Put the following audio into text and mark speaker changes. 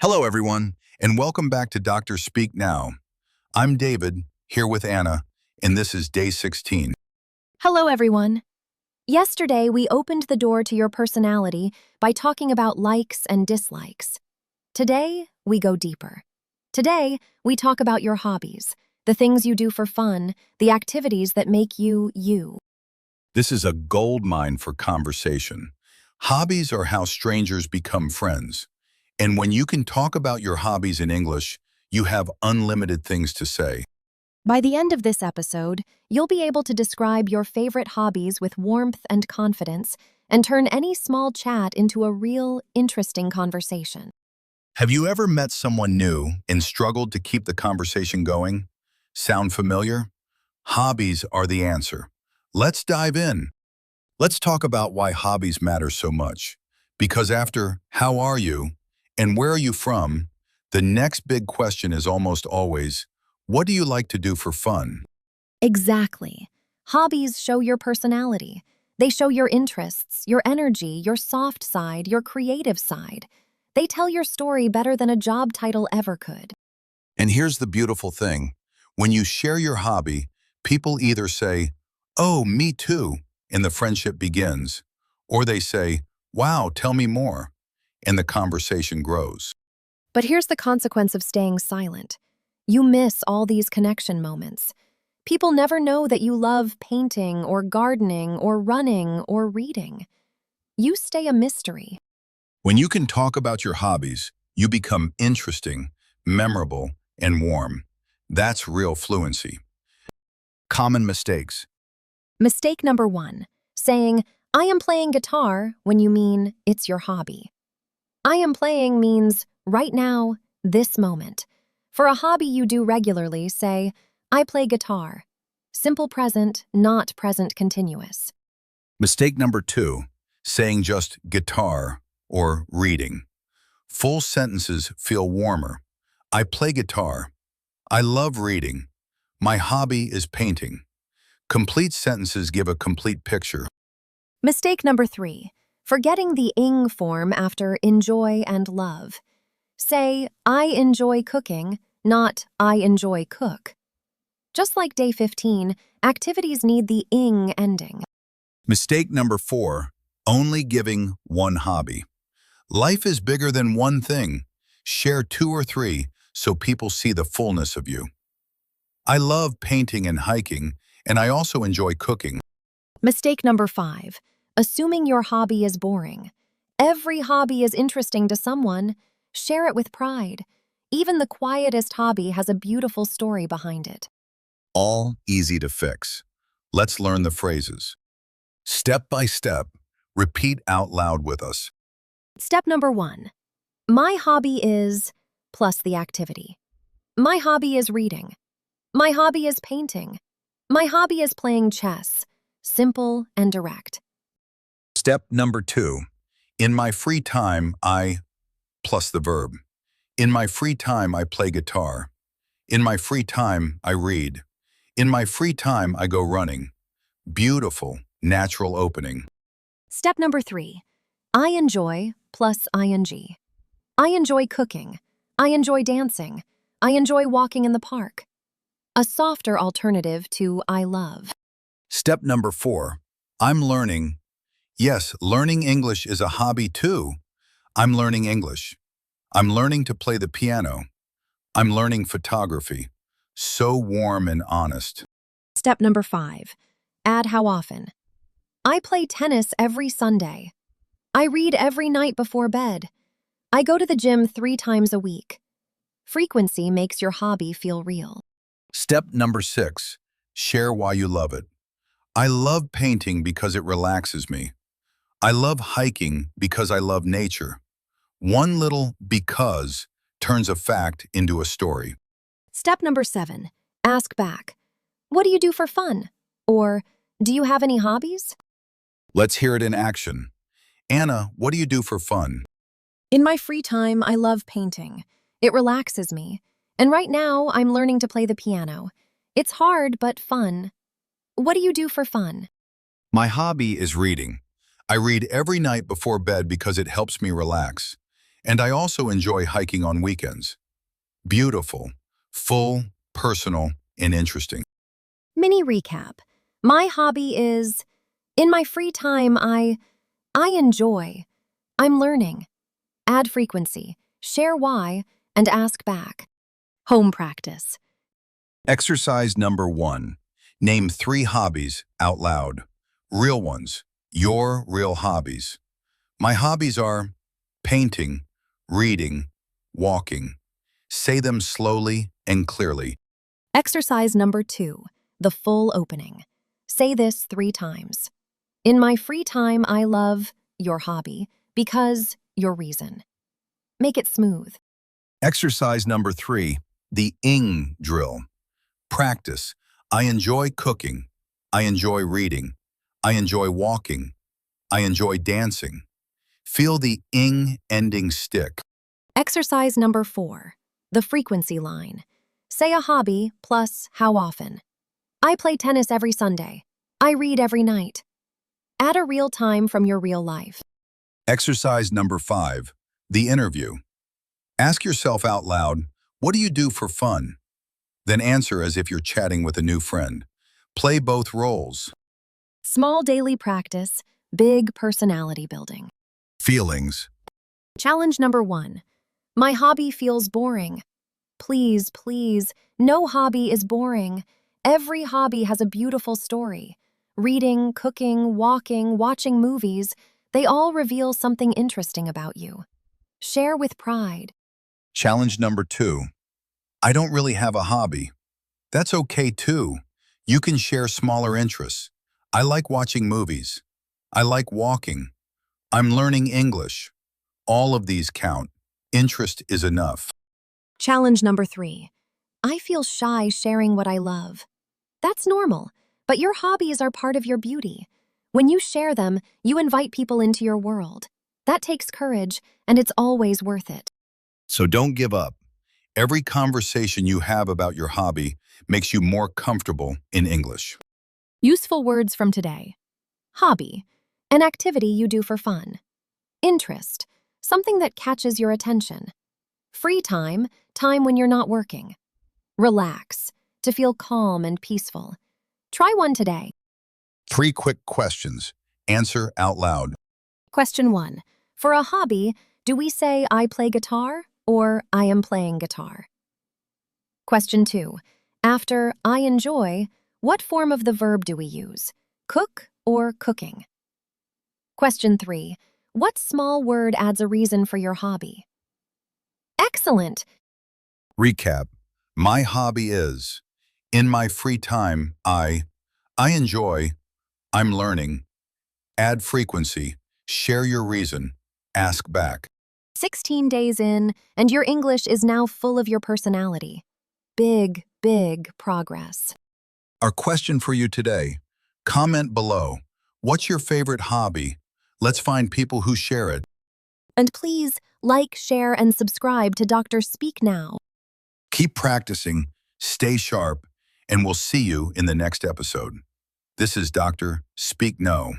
Speaker 1: Hello, everyone, and welcome back to Dr. Speak Now. I'm David, here with Anna, and this is day 16.
Speaker 2: Hello, everyone. Yesterday, we opened the door to your personality by talking about likes and dislikes. Today, we go deeper. Today, we talk about your hobbies, the things you do for fun, the activities that make you, you.
Speaker 1: This is a gold mine for conversation. Hobbies are how strangers become friends. And when you can talk about your hobbies in English, you have unlimited things to say.
Speaker 2: By the end of this episode, you'll be able to describe your favorite hobbies with warmth and confidence and turn any small chat into a real, interesting conversation.
Speaker 1: Have you ever met someone new and struggled to keep the conversation going? Sound familiar? Hobbies are the answer. Let's dive in. Let's talk about why hobbies matter so much. Because after, how are you? And where are you from? The next big question is almost always, what do you like to do for fun?
Speaker 2: Exactly. Hobbies show your personality. They show your interests, your energy, your soft side, your creative side. They tell your story better than a job title ever could.
Speaker 1: And here's the beautiful thing. When you share your hobby, people either say, "Oh, me too," and the friendship begins, or they say, "Wow, tell me more," and the conversation grows.
Speaker 2: But here's the consequence of staying silent. You miss all these connection moments. People never know that you love painting or gardening or running or reading. You stay a mystery.
Speaker 1: When you can talk about your hobbies, you become interesting, memorable, and warm. That's real fluency. Common mistakes.
Speaker 2: Mistake number 1, saying, "I am playing guitar," when you mean it's your hobby. I am playing means right now, this moment. For a hobby you do regularly, say, "I play guitar." Simple present, not present continuous.
Speaker 1: Mistake number 2, saying just guitar or reading. Full sentences feel warmer. I play guitar. I love reading. My hobby is painting. Complete sentences give a complete picture.
Speaker 2: Mistake number 3, forgetting the ing form after enjoy and love. Say, "I enjoy cooking," not "I enjoy cook." Just like day 15, activities need the ing ending.
Speaker 1: Mistake number 4, only giving one hobby. Life is bigger than one thing. Share 2 or 3 so people see the fullness of you. I love painting and hiking, and I also enjoy cooking.
Speaker 2: Mistake number 5, assuming your hobby is boring. Every hobby is interesting to someone. Share it with pride. Even the quietest hobby has a beautiful story behind it.
Speaker 1: All easy to fix. Let's learn the phrases. Step by step, repeat out loud with us.
Speaker 2: Step number 1, my hobby is plus the activity. My hobby is reading. My hobby is painting. My hobby is playing chess. Simple and direct.
Speaker 1: Step number 2, in my free time, I plus the verb. In my free time, I play guitar. In my free time, I read. In my free time, I go running. Beautiful, natural opening.
Speaker 2: Step number 3, I enjoy plus ing. I enjoy cooking. I enjoy dancing. I enjoy walking in the park. A softer alternative to I love.
Speaker 1: Step number 4, I'm learning. Yes, learning English is a hobby too. I'm learning English. I'm learning to play the piano. I'm learning photography. So warm and honest.
Speaker 2: Step number 5, add how often. I play tennis every Sunday. I read every night before bed. I go to the gym 3 times a week. Frequency makes your hobby feel real.
Speaker 1: Step number 6, share why you love it. I love painting because it relaxes me. I love hiking because I love nature. One little because turns a fact into a story.
Speaker 2: Step number 7, ask back. What do you do for fun? Or, do you have any hobbies?
Speaker 1: Let's hear it in action. Anna, what do you do for fun?
Speaker 2: In my free time, I love painting. It relaxes me. And right now, I'm learning to play the piano. It's hard, but fun. What do you do for fun?
Speaker 1: My hobby is reading. I read every night before bed because it helps me relax. And I also enjoy hiking on weekends. Beautiful, full, personal, and interesting.
Speaker 2: Mini recap. My hobby is, in my free time, I enjoy. I'm learning. Add frequency, share why, and ask back. Home practice.
Speaker 1: Exercise number 1. Name 3 hobbies out loud. Real ones. Your real hobbies. My hobbies are painting, reading, walking. Say them slowly and clearly.
Speaker 2: Exercise number 2. The full opening. Say this 3 times. In my free time, I love your hobby because your reason. Make it smooth.
Speaker 1: Exercise number 3. The ing drill. Practice. I enjoy cooking. I enjoy reading. I enjoy walking. I enjoy dancing. Feel the ing ending stick.
Speaker 2: Exercise number 4. The frequency line. Say a hobby plus how often. I play tennis every Sunday. I read every night. Add a real time from your real life.
Speaker 1: Exercise number 5. The interview. Ask yourself out loud, what do you do for fun? Then answer as if you're chatting with a new friend. Play both roles.
Speaker 2: Small daily practice, big personality building.
Speaker 1: Feelings.
Speaker 2: Challenge number 1. My hobby feels boring. Please, please, no hobby is boring. Every hobby has a beautiful story. Reading, cooking, walking, watching movies, they all reveal something interesting about you. Share with pride.
Speaker 1: Challenge number 2. I don't really have a hobby. That's okay too. You can share smaller interests. I like watching movies. I like walking. I'm learning English. All of these count. Interest is enough.
Speaker 2: Challenge number 3. I feel shy sharing what I love. That's normal, but your hobbies are part of your beauty. When you share them, you invite people into your world. That takes courage, and it's always worth it.
Speaker 1: So don't give up. Every conversation you have about your hobby makes you more comfortable in English.
Speaker 2: Useful words from today. Hobby, an activity you do for fun. Interest, something that catches your attention. Free time, time when you're not working. Relax, to feel calm and peaceful. Try one today.
Speaker 1: 3 quick questions. Answer out loud.
Speaker 2: Question 1. For a hobby, do we say I play guitar or I am playing guitar? Question 2. After I enjoy, what form of the verb do we use? Cook or cooking? Question 3. What small word adds a reason for your hobby? Excellent!
Speaker 1: Recap. My hobby is, in my free time, I enjoy, I'm learning. Add frequency, share your reason, ask back.
Speaker 2: 16 days in, and your English is now full of your personality. Big, big progress.
Speaker 1: Our question for you today, comment below. What's your favorite hobby? Let's find people who share it.
Speaker 2: And please, like, share, and subscribe to Dr. Speak Now.
Speaker 1: Keep practicing, stay sharp, and we'll see you in the next episode. This is Dr. Speak Now.